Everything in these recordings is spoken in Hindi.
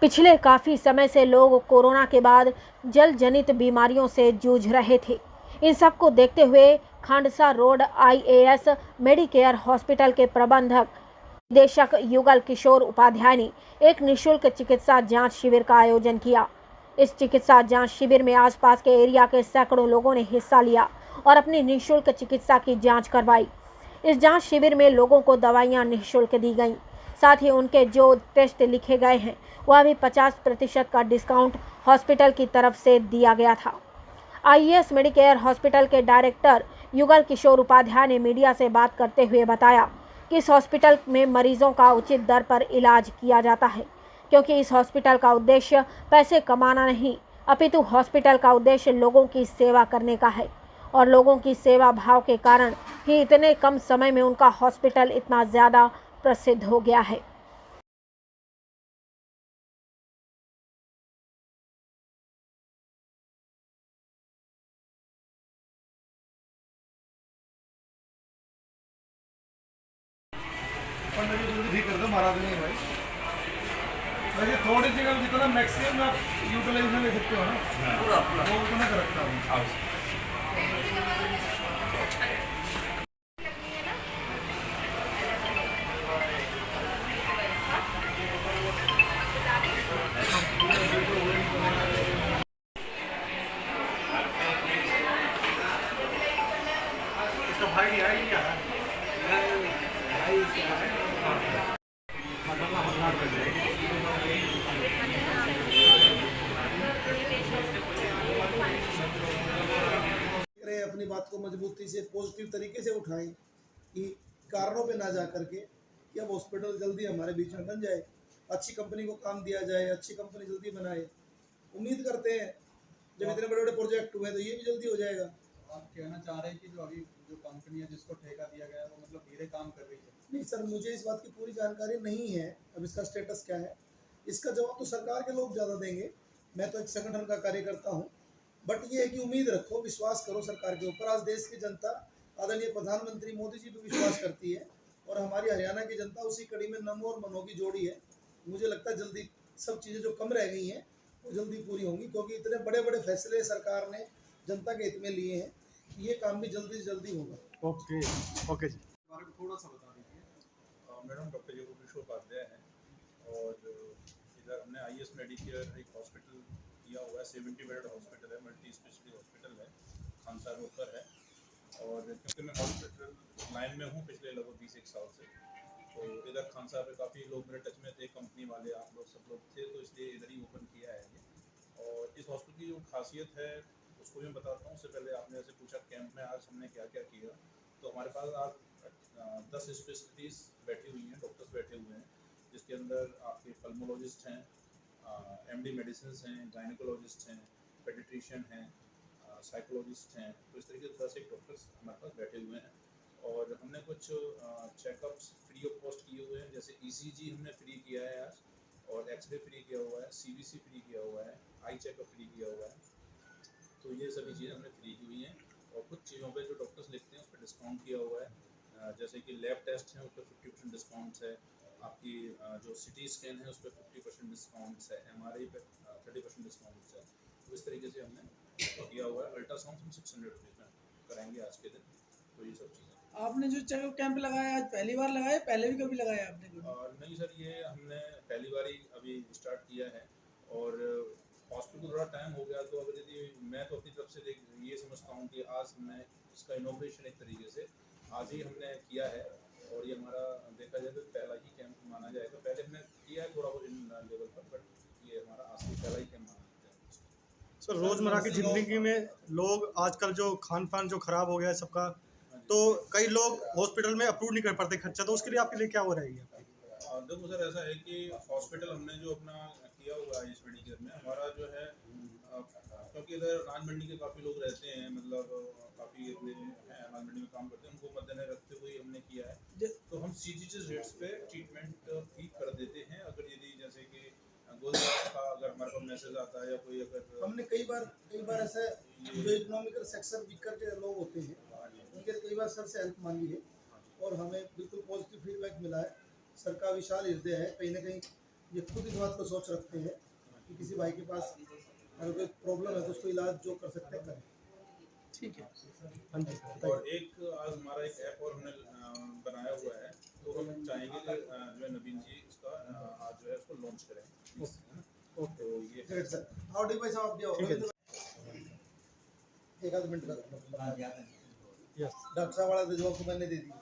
पिछले काफ़ी समय से लोग कोरोना के बाद जल जनित बीमारियों से जूझ रहे थे। इन सब को देखते हुए Khandsa road IAS Medicare hospital के प्रबंधक निदेशक युगल किशोर उपाध्याय ने एक निःशुल्क चिकित्सा जांच शिविर का आयोजन किया। इस चिकित्सा जांच शिविर में आसपास के एरिया के सैकड़ों लोगों ने हिस्सा लिया और अपनी निःशुल्क चिकित्सा की जांच करवाई। इस जांच शिविर में लोगों को दवाइयां निःशुल्क दी गईं। साथ ही उनके जो टेस्ट लिखे गए हैं वह भी 50% का डिस्काउंट हॉस्पिटल की तरफ से दिया गया था। आईएएस मेडिकेयर हॉस्पिटल के डायरेक्टर युगल किशोर उपाध्याय ने मीडिया से बात करते हुए बताया कि इस हॉस्पिटल में मरीजों का उचित दर पर इलाज किया जाता है, क्योंकि इस हॉस्पिटल का उद्देश्य पैसे कमाना नहीं, अपितु हॉस्पिटल का उद्देश्य लोगों की सेवा करने का है और लोगों की सेवा भाव के कारण ही इतने कम समय में उनका हॉस्पिटल इतना ज़्यादा प्रसिद्ध हो गया है। ठीक कर दो, महाराज नहीं भाई। वैसे थोड़ी जगह जितना मैक्सिमम आप यूटिलाइजेशन ले सकते हो ना, पूरा वो उतना कर रखता हूँ। इसका भाई आई क्या है? भाई क्या है? अपनी बात को मजबूती से पॉजिटिव तरीके से उठाएं कि कारणों पे ना जा करके कि अब हॉस्पिटल जल्दी हमारे बीच में बन जाए, अच्छी कंपनी को काम दिया जाए, अच्छी कंपनी जल्दी बनाए। उम्मीद करते हैं जब इतने बड़े बड़े प्रोजेक्ट हुए तो ये भी जल्दी हो जाएगा। आप कहना चाह रहे हैं कि जो अभी जो कंपनी है जिसको ठेका दिया गया है वो मतलब धीरे काम कर रही है? नहीं सर, मुझे इस बात की पूरी जानकारी नहीं है, अब इसका स्टेटस क्या है, इसका जवाब तो सरकार के लोग ज़्यादा देंगे। मैं तो एक संगठन का कार्यकर्ता हूँ, बट ये है कि उम्मीद रखो, विश्वास करो सरकार के ऊपर। आज देश की जनता आदरणीय प्रधानमंत्री मोदी जी पर विश्वास करती है और हमारी हरियाणा की जनता उसी कड़ी में नमो और मनो की जोड़ी है। मुझे लगता है जल्दी सब चीज़ें जो कम रह गई हैं वो जल्दी पूरी होंगी, क्योंकि इतने बड़े बड़े फैसले सरकार ने जनता के हित में लिए हैं, ये काम भी जल्दी से जल्दी होगा। ओके ओके जी, बारे में थोड़ा सा बता दीजिए। मैडम डॉक्टर युगल किशोर उपाध्याय हैं और इधर हमने आईएएस मेडिकेयर एक हॉस्पिटल किया हुआ है, 70 बेड हॉस्पिटल है, मल्टी स्पेशलिटी हॉस्पिटल है, खानसा रोड पर है। और क्योंकि मैं हॉस्पिटल लाइन में हूँ पिछले लगभग 20 साल से, तो इधर खानसा पे काफ़ी लोग मेरे टच में थे, कंपनी वाले आप लोग सब लोग थे, तो इसलिए इधर ही ओपन किया है ये। और इस हॉस्पिटल की जो खासियत है उसको भी मैं बताता हूँ। उससे पहले आपने जैसे पूछा कैंप में आज हमने क्या क्या किया, तो हमारे पास आज 10 स्पेशलिटीज़ बैठी हुई हैं, डॉक्टर्स बैठे हुए हैं, जिसके अंदर आपके पल्मोलॉजिस्ट हैं, एमडी मेडिसिन हैं, गायनिकोलॉजिस्ट हैं, पेडिट्रिशियन हैं, साइकोलॉजिस्ट हैं। तो इस तरीके से 10 एक डॉक्टर्स हमारे पास बैठे हुए हैं। और हमने कुछ चेकअप्स फ्री ऑफ कॉस्ट किए हुए हैं, जैसे ईसीजी हमने फ्री किया है आज, और एक्सरे फ्री किया हुआ है, सीबीसी फ्री किया हुआ है, आई चेकअप फ्री किया हुआ है। तो ये सभी चीज़ें हमने फ्री की हुई हैं। और कुछ चीज़ों पे जो डॉक्टर्स लिखते हैं उस पर डिस्काउंट किया हुआ है, जैसे कि लैब टेस्ट हैं उस पर 50% डिस्काउंट्स है, आपकी जो सिटी स्कैन है उस पर 50% डिस्काउंट्स है, MRI पे 30% डिस्काउंट्स है। तो इस तरीके से हमने किया हुआ है। अल्ट्रासाउंड हम 600 रुपीज़ में कराएंगे आज के दिन। तो ये सब चीज़ें। आपने जो चेकअप कैंप लगाया आज पहली बार लगाया, पहले भी कभी लगाया आपने? नहीं सर, ये हमने पहली बार ही अभी स्टार्ट किया है। और हॉस्पिटल को थोड़ा टाइम हो गया, तो अगर यदि मैं तो अपनी तरफ से ये समझता हूँ कि आज हमने इसका इनोग्रेशन एक तरीके से आज ही हमने किया है। और ये हमारा देखा जाए तो पहला ही कैंप माना जाएगा। पहले हमने किया है थोड़ा बहुत इन लेवल पर, बट ये हमारा आज ही पहला ही कैंप माना जाएगा। सर, रोज़मर्रा की ज़िंदगी में लोग आजकल जो खान पान जो ख़राब हो गया है सबका, तो कई लोग हॉस्पिटल में अप्रूव नहीं कर पाते खर्चा, तो उसके लिए आपके लिए क्या हो रहेगी? देखो सर, ऐसा है कि हॉस्पिटल हमने जो अपना किया हुआ है इस मेडिकेयर में, हमारा जो है क्योंकि इधर अनाज मंडी के काफ़ी लोग रहते हैं, मतलब काफ़ी अपने अनाज मंडी में काम करते हैं, उनको मद्देनजर रखते हुए हमने किया है। तो हम सीजीएच रेट्स पे ट्रीटमेंट भी कर देते हैं। अगर यदि जैसे कि गोलदार का अगर हमारे पास मैसेज आता है या कोई अगर हमने कई बार ऐसा जो इकोनॉमिकल सेक्शन वीकर के लोग होते हैं उनके कई बार सर से हेल्प मांगी है और हमें बिल्कुल पॉजिटिव फीडबैक मिला है। सर का विशाल हृदय है, कहीं ना कहीं ये खुद इस बात को सोच रखते हैं कि किसी भाई के पास अगर कोई प्रॉब्लम है तो उसको इलाज जो कर सकते हैं करें। ठीक है। हाँ जी और एक आज हमारा एक ऐप और हमने बनाया हुआ है, तो हम चाहेंगे कि जो है नवीन जी इसका आज जो है उसको लॉन्च करें प्लीज, है ना? तो ये ग्रेट सर। और डी भाई साहब आप ठीक है। एक आध मिनट का यस डॉक्टर साहब वाला जवाब तो मैंने दे दिया।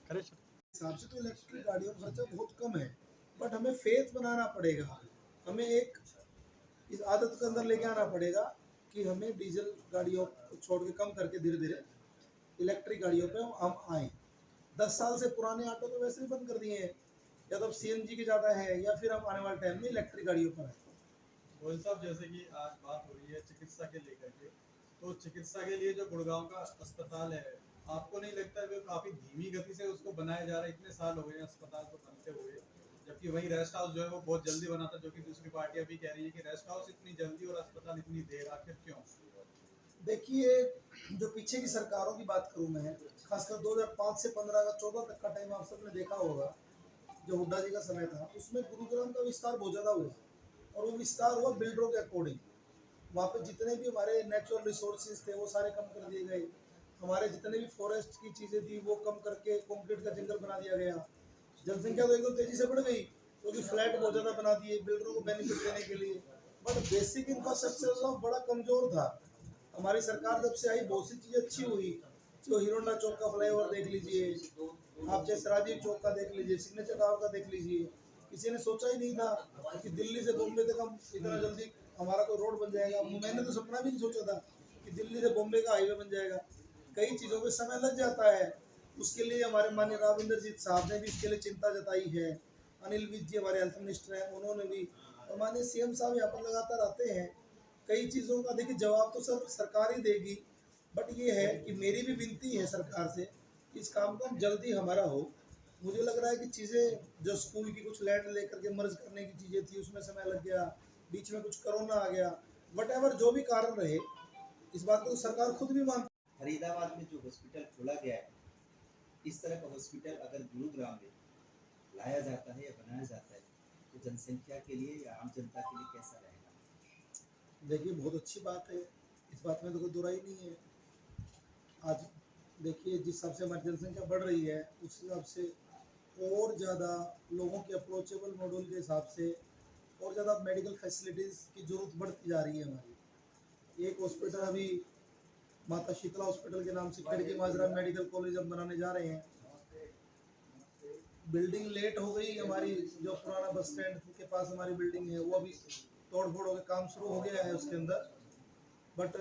करें सर। हिसाब से तो इलेक्ट्रिक गाड़ियों का खर्चा बहुत कम है, बट हमें फेथ बनाना पड़ेगा, हमें एक इस आदत के अंदर लेके आना पड़ेगा कि हमें डीजल गाड़ियों को छोड़ के कम करके धीरे धीरे इलेक्ट्रिक गाड़ियों पे हम आए। 10 साल से पुराने ऑटो तो वैसे ही बंद कर दिए हैं, या तो सीएनजी के ज़्यादा है या फिर हम आने वाले टाइम में इलेक्ट्रिक गाड़ियों पर हैं। गोयल साहब, जैसे कि आज बात हो रही है चिकित्सा के लेकर के, तो चिकित्सा के लिए जो गुड़गांव का अस्पताल है, आपको नहीं लगता है वो काफी धीमी गति से उसको बनाया जा रहा है? इतने साल हो गए हैं अस्पताल को बनते हुए, जबकि वही रेस्ट हाउस जो है वो बहुत जल्दी बना था, जो कि दूसरी पार्टियां भी कह रही है कि रेस्ट हाउस इतनी जल्दी और अस्पताल इतनी देर, आखिर क्यों? देखिए, जो पीछे की सरकारों की बात करूं मैं, खासकर 2005 से 15 का 14 तक का टाइम आप सबने देखा होगा, जो हुड्डा जी का समय था, उसमें गुरुग्राम का विस्तार बहुत ज़्यादा हुआ, और वो विस्तार हुआ बिल्डरों के अकॉर्डिंग। वहाँ पे जितने भी हमारे नेचुरल रिसोर्सेज थे वो सारे कम कर दिए गए, हमारे जितने भी फॉरेस्ट की चीज़ें थी वो कम करके कंक्रीट का जंगल बना दिया गया। जनसंख्या तो एकदम तेज़ी से बढ़ गई, क्योंकि फ्लैट बहुत ज़्यादा बना दिए बिल्डरों को बेनिफिट देने के लिए, बट बेसिक इंफ्रास्ट्रक्चर बड़ा कमज़ोर था। हमारी सरकार जब से आई बहुत सी चीज़ें अच्छी हुई, जो हीरोंडा चौक का फ्लाईओवर देख लीजिए, आप जैसे राजीव चौक का देख लीजिए, सिग्नेचर टावर का देख लीजिए। किसी ने सोचा ही नहीं था कि दिल्ली से बॉम्बे तक हम इतना जल्दी हमारा कोई रोड बन जाएगा। मैंने तो सपना भी नहीं सोचा था कि दिल्ली से बॉम्बे का हाईवे बन जाएगा। कई चीज़ों पे समय लग जाता है, उसके लिए हमारे माननीय राविंदर जीत साहब ने भी इसके लिए चिंता जताई है। अनिल विज जी हमारे हेल्थ मिनिस्टर हैं, उन्होंने भी, और माननीय सीएम साहब यहाँ पर लगातार आते हैं। कई चीज़ों का देखिए जवाब तो सब सरकार ही देगी, बट ये है कि मेरी भी विनती है सरकार से कि इस काम को जल्दी हमारा हो। मुझे लग रहा है कि चीज़ें जो स्कूल की कुछ लैंड लेकर के मर्ज करने की चीज़ें थी उसमें समय लग गया, बीच में कुछ कोरोना आ गया, वट एवर जो भी कारण रहे, इस बात को तो सरकार खुद भी मानती है। फरीदाबाद में जो हॉस्पिटल खोला गया है, इस तरह का हॉस्पिटल अगर गुरुग्राम में लाया जाता है या बनाया जाता है तो जनसंख्या के लिए या आम जनता के लिए कैसा रहेगा? देखिए, बहुत अच्छी बात है, इस बात में तो कोई दुराई नहीं है। आज देखिए जिस हिसाब से हमारी जनसंख्या बढ़ रही है, उस हिसाब से और ज़्यादा लोगों के अप्रोचेबल मॉडल के हिसाब से और ज़्यादा मेडिकल फैसिलिटीज़ की ज़रूरत बढ़ती जा रही है हमारी। एक हॉस्पिटल अभी माता शीतला हॉस्पिटल के नाम से खड़की माजरा मेडिकल कॉलेज हम बनाने जा रहे हैं। बिल्डिंग लेट हो गई हमारी, जो पुराना बस स्टैंड के पास हमारी बिल्डिंग है वो अभी तोड़ फोड़ होकर काम शुरू हो गया है उसके अंदर, बट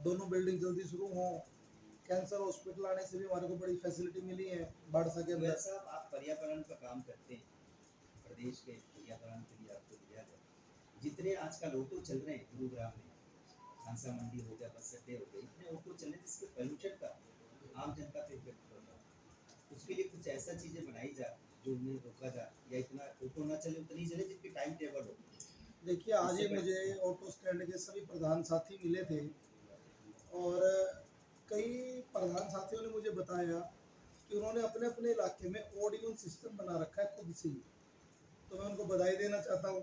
दोनों बिल्डिंग जल्दी शुरू हों। कैंसर हॉस्पिटल आने से भी हमारे को बड़ी फैसिलिटी मिली है बाड़सा के अंदर। साहब, आप पर्यावरण का काम करते हैं, प्रदेश के पर्यावरण के लिए आपको दिया गया, जितने आजकल ऑटो चल रहे हैं गुरुग्राम में, खानसा मंडी हो गया, बस अड्डे हो गए, इतने ऑटो चल रहे हैं जिसके पोल्यूशन का आम जनता पे इफेक्ट पड़ रहा है। उसके लिए कुछ ऐसा चीज़ें बनाई जाए जो उन्हें रोका जाए, या इतना ऑटो ना चले उतनी चले जिसकी टाइम टेबल हो। देखिए, आज ही मुझे ऑटो स्टैंड के सभी प्रधान साथी मिले थे, और कई प्रधान साथियों ने मुझे बताया कि उन्होंने अपने अपने इलाके में ऑड इवन सिस्टम बना रखा है खुद से ही, तो मैं उनको बधाई देना चाहता हूँ।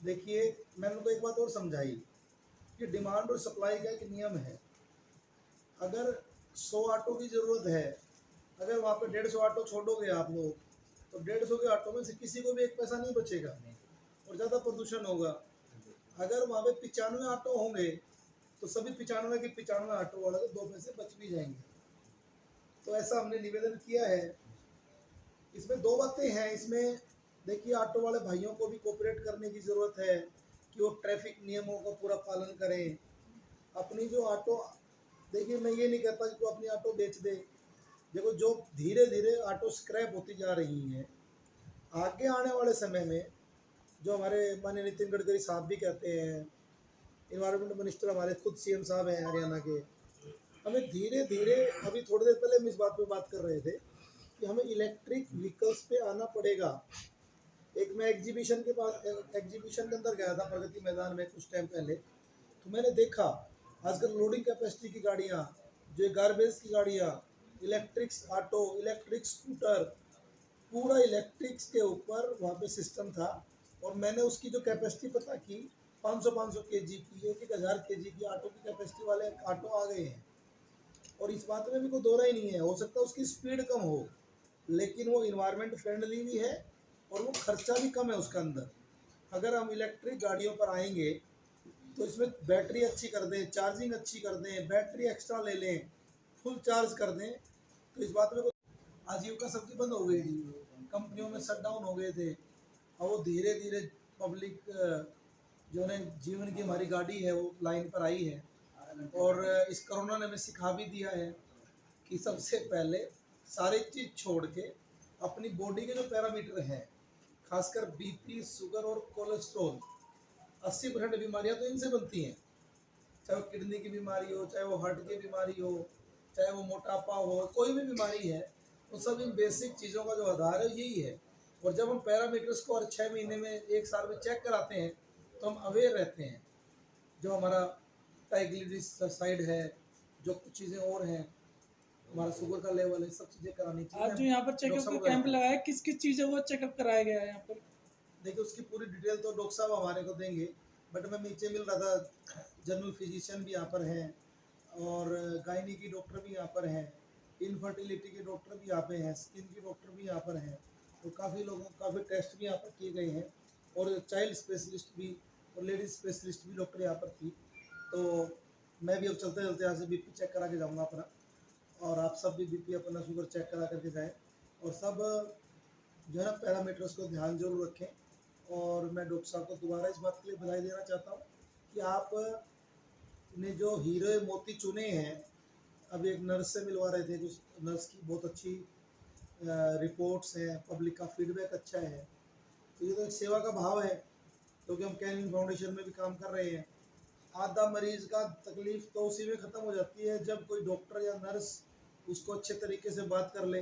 देखिए, मैंने उनको एक बात और समझाई कि डिमांड और सप्लाई का एक नियम है। अगर 100 ऑटो की ज़रूरत है, अगर वहाँ पे 150 ऑटो छोड़ोगे आप लोग, तो 150 के ऑटो में से किसी को भी एक पैसा नहीं बचेगा और ज़्यादा प्रदूषण होगा। अगर वहाँ पे 95 ऑटो होंगे तो सभी 95 के 95 ऑटो वाले को 2 पैसे बच भी जाएंगे। तो ऐसा हमने निवेदन किया है। इसमें 2 बातें हैं। इसमें देखिए, ऑटो वाले भाइयों को भी कोऑपरेट करने की ज़रूरत है कि वो ट्रैफिक नियमों का पूरा पालन करें। अपनी जो ऑटो, देखिए मैं ये नहीं कहता कि वो अपनी ऑटो बेच दे। देखो, जो धीरे धीरे ऑटो स्क्रैप होती जा रही हैं, आगे आने वाले समय में जो हमारे माननीय नितिन गडकरी साहब भी कहते हैं, इन्वायरमेंट मिनिस्टर हमारे खुद सीएम साहब हैं हरियाणा के, हमें धीरे धीरे, अभी थोड़ी देर पहले हम इस बात पे बात कर रहे थे कि हमें इलेक्ट्रिक व्हीकल्स पे आना पड़ेगा। एक मैं एग्जीबिशन के अंदर गया था प्रगति मैदान में कुछ टाइम पहले, तो मैंने देखा आजकल लोडिंग कैपेसिटी की गाड़ियाँ, जो गार्बेज की गाड़ियाँ, इलेक्ट्रिक ऑटो, इलेक्ट्रिक स्कूटर, पूरा इलेक्ट्रिक्स के ऊपर वहाँ पे सिस्टम था, और मैंने उसकी जो कैपेसिटी पता की 500 केजी की, 1000 केजी की ऑटो की कैपेसिटी वाले ऑटो आ गए हैं। और इस बात में भी कोई दो राय नहीं है, हो सकता है उसकी स्पीड कम हो, लेकिन वो इन्वायरमेंट फ्रेंडली भी है और वो खर्चा भी कम है उसका अंदर। अगर हम इलेक्ट्रिक गाड़ियों पर आएंगे तो इसमें बैटरी अच्छी कर दें, चार्जिंग अच्छी कर दें, बैटरी एक्स्ट्रा ले लें, फुल चार्ज कर दें, तो इस बात में आजीविका सबकी बंद हो गई थी, कंपनियों में शट डाउन हो गए थे। और वो धीरे धीरे पब्लिक जो है जीवन की हमारी गाड़ी है वो लाइन पर आई है। और इस कोरोना ने हमें सिखा भी दिया है कि सबसे पहले सारी चीज़ छोड़ के अपनी बॉडी के जो पैरामीटर हैं, खासकर बीपी, शुगर और कोलेस्ट्रॉल, 80% बीमारियां तो इनसे बनती हैं। चाहे वो किडनी की बीमारी हो, चाहे वो हार्ट की बीमारी हो, चाहे वो मोटापा हो, कोई भी बीमारी है, तो सब इन बेसिक चीज़ों का जो आधार है यही है। और जब हम पैरामीटर्स को हर 6 महीने में, 1 साल में चेक कराते हैं तो हम अवेयर रहते हैं। जो हमारा ट्राइग्लिसराइड है, जो कुछ चीज़ें और हैं, हमारा शुगर का लेवल है, सब चीज़ें करानी चाहिए। आज जो यहाँ पर चेकअप का कैंप लगाया, किस किस चीज़ों को चेकअप कराया गया है यहाँ पर? देखिए उसकी पूरी डिटेल तो डॉक्टर साहब हमारे को देंगे, बट मैं नीचे मिल रहा था, जनरल फिजिशियन भी यहाँ पर हैं और गायनी की डॉक्टर भी यहाँ पर हैं, इनफर्टिलिटी के डॉक्टर भी यहाँ पे हैं, स्किन की डॉक्टर भी यहाँ पर हैं, तो काफ़ी टेस्ट भी यहाँ पर किए गए हैं। और चाइल्ड स्पेशलिस्ट भी और लेडीज स्पेशलिस्ट भी डॉक्टर यहाँ पर थी। तो मैं भी अब चलते चलते यहाँ से बीपी चेक करा के जाऊँगा अपना, और आप सब भी बीपी अपना शुगर चेक करा करके जाएँ, और सब जो है ना पैरामीटर्स को ध्यान जरूर रखें। और मैं डॉक्टर साहब को दोबारा इस बात के लिए बधाई देना चाहता हूँ कि आप ने जो हीरो मोती चुने हैं। अभी एक नर्स से मिलवा रहे थे, उस नर्स की बहुत अच्छी रिपोर्ट्स हैं, पब्लिक का फीडबैक अच्छा है, तो ये तो एक सेवा का भाव है, क्योंकि हम कैन फाउंडेशन में भी काम कर रहे हैं। आधा मरीज का तकलीफ तो उसी में ख़त्म हो जाती है जब कोई डॉक्टर या नर्स उसको अच्छे तरीके से बात कर ले,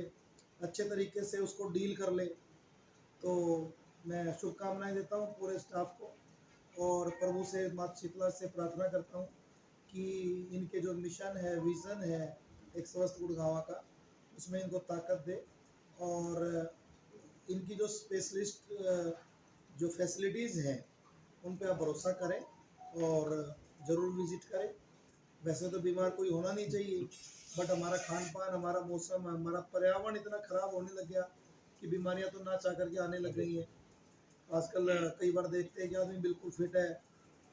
अच्छे तरीके से उसको डील कर ले। तो मैं शुभकामनाएं देता हूँ पूरे स्टाफ को, और प्रभु से, माता शीतला से प्रार्थना करता हूँ कि इनके जो मिशन है, विज़न है एक स्वस्थ गुड़गांव का, उसमें इनको ताकत दे, और इनकी जो स्पेशलिस्ट जो फैसिलिटीज़ हैं उन पे आप भरोसा करें और ज़रूर विज़िट करें। वैसे तो बीमार कोई होना नहीं चाहिए, बट हमारा खान पान, हमारा मौसम, हमारा पर्यावरण इतना ख़राब होने लग गया कि बीमारियां तो ना चाह करके आने लग गई हैं। आजकल कई बार देखते हैं कि आदमी बिल्कुल फिट है,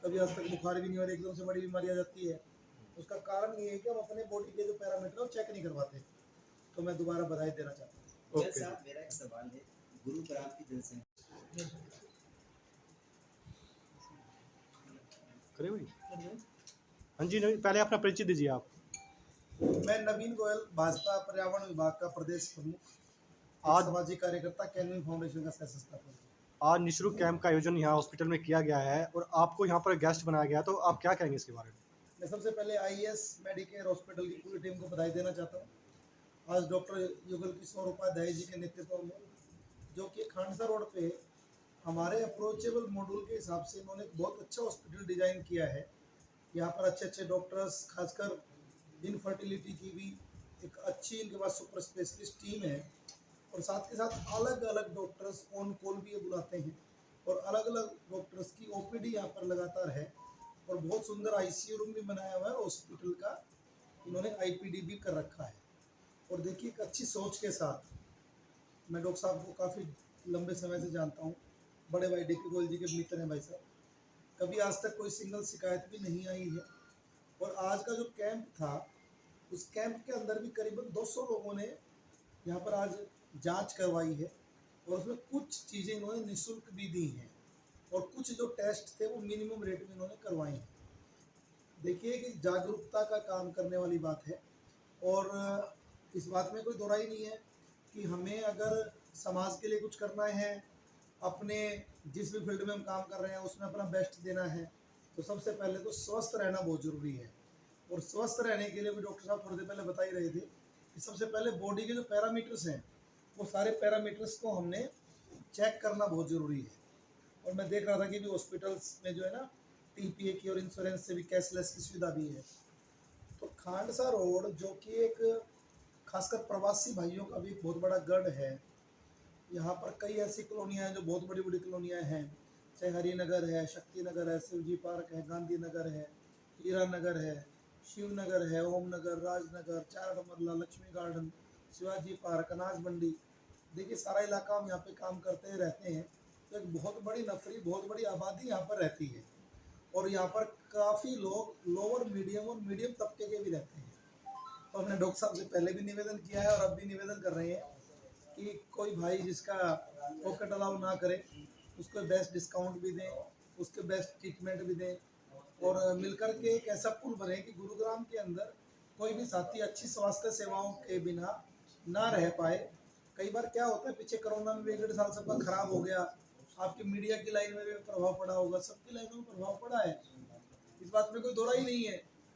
कभी आज तक बुखार भी नहीं हो रहा, एकदम से बड़ी बीमारी आ जाती है। उसका कारण ये है कि हम अपने बॉडी के जो पैरामीटर है चेक नहीं करवाते। तो मैं दोबारा बधाई देना चाहता हूँ। जज साहब, मेरा एक सवाल है, गुरुग्राम की जनसंख्या करें भाई? हाँ जी, नहीं, पहले अपना परिचय दीजिए आप। मैं नवीन गोयल, भाजपा पर्यावरण विभाग का प्रदेश प्रमुख, आज सामाजिक कार्यकर्ता, कैनविन फाउंडेशन का सह संस्थापक। आज निःशुल्क कैंप का आयोजन यहाँ हॉस्पिटल में किया गया है और आपको यहाँ पर गेस्ट बनाया गया, तो आप क्या कहेंगे इसके बारे में? मैं सबसे पहले IES मेडिकेयर हॉस्पिटल की पूरी टीम को बधाई देना चाहता हूँ। आज डॉक्टर युगल किशोर उपाध्याय जी के नेतृत्व में, जो कि खांडसा रोड पे हमारे अप्रोचेबल मॉड्यूल के हिसाब से इन्होंने एक बहुत अच्छा हॉस्पिटल डिज़ाइन किया है। यहाँ पर अच्छे अच्छे डॉक्टर्स, खासकर इनफर्टिलिटी की भी एक अच्छी इनके पास सुपर स्पेशलिस्ट टीम है, और साथ के साथ अलग अलग डॉक्टर्स ऑन कॉल भी ये बुलाते हैं, और अलग अलग डॉक्टर्स की OPD यहाँ पर लगातार है, और बहुत सुंदर ICU रूम भी बनाया हुआ है हॉस्पिटल का, इन्होंने IPD भी कर रखा है। और देखिए एक अच्छी सोच के साथ, मैं डॉक्टर साहब को काफ़ी लंबे समय से जानता हूँ, बड़े भाई DK गोयल जी के मित्र हैं भाई साहब, कभी आज तक कोई सिंगल शिकायत भी नहीं आई है। और आज का जो कैंप था, उस कैंप के अंदर भी करीबन 200 लोगों ने यहाँ पर आज जांच करवाई है, और उसमें कुछ चीज़ें इन्होंने निःशुल्क भी दी हैं, और कुछ जो टेस्ट थे वो मिनिमम रेट में इन्होंने करवाए हैं। देखिए कि जागरूकता का काम करने वाली बात है, और इस बात में कोई दो राय नहीं है कि हमें अगर समाज के लिए कुछ करना है, अपने जिस भी फील्ड में हम काम कर रहे हैं उसमें अपना बेस्ट देना है, तो सबसे पहले तो स्वस्थ रहना बहुत ज़रूरी है। और स्वस्थ रहने के लिए भी डॉक्टर साहब थोड़ी देर पहले बता ही रहे थे कि सबसे पहले बॉडी के जो पैरामीटर्स हैं, वो सारे पैरामीटर्स को हमने चेक करना बहुत ज़रूरी है। और मैं देख रहा था कि भी हॉस्पिटल्स में जो है ना TPA की और इंश्योरेंस से भी कैशलेस की सुविधा भी है। तो खांडसा रोड, जो कि एक खासकर प्रवासी भाइयों का भी एक बहुत बड़ा गढ़ है, यहाँ पर कई ऐसी कॉलोनियाँ हैं जो बहुत बड़ी बड़ी कॉलोनियाँ हैं, चाहे हरिनगर है, शक्ति नगर है, शिवजी पार्क है, गांधी नगर है, हीरा नगर है, शिव नगर है, ओम नगर, राजनगर, चार मरला, लक्ष्मी गार्डन, शिवाजी पार्क, अनाज मंडी। देखिए सारा इलाका हम यहाँ पे काम करते रहते हैं, तो एक बहुत बड़ी नफरी, बहुत बड़ी आबादी यहाँ पर रहती है। और यहाँ पर काफ़ी लोग लोअर मीडियम और मीडियम तबके के भी रहते हैं। तो हमने डॉक्टर साहब से पहले भी निवेदन किया है और अब भी निवेदन कर रहे हैं कि कोई भाई जिसका पॉकेट अलाउ ना करे उसको बेस्ट डिस्काउंट भी दें, उसके बेस्ट ट्रीटमेंट भी दें, और मिलकर के एक ऐसा पुल बने कि गुरुग्राम के अंदर कोई भी साथी अच्छी स्वास्थ्य सेवाओं के बिना ना रह पाए। कई बार क्या होता है, पीछे कोरोना में 1.5 साल सबका खराब हो गया, आपकी मीडिया की लाइन में भी प्रभाव पड़ा होगा, सबकी लाइनों में प्रभाव पड़ा है, इस बात में कोई दो राय नहीं है।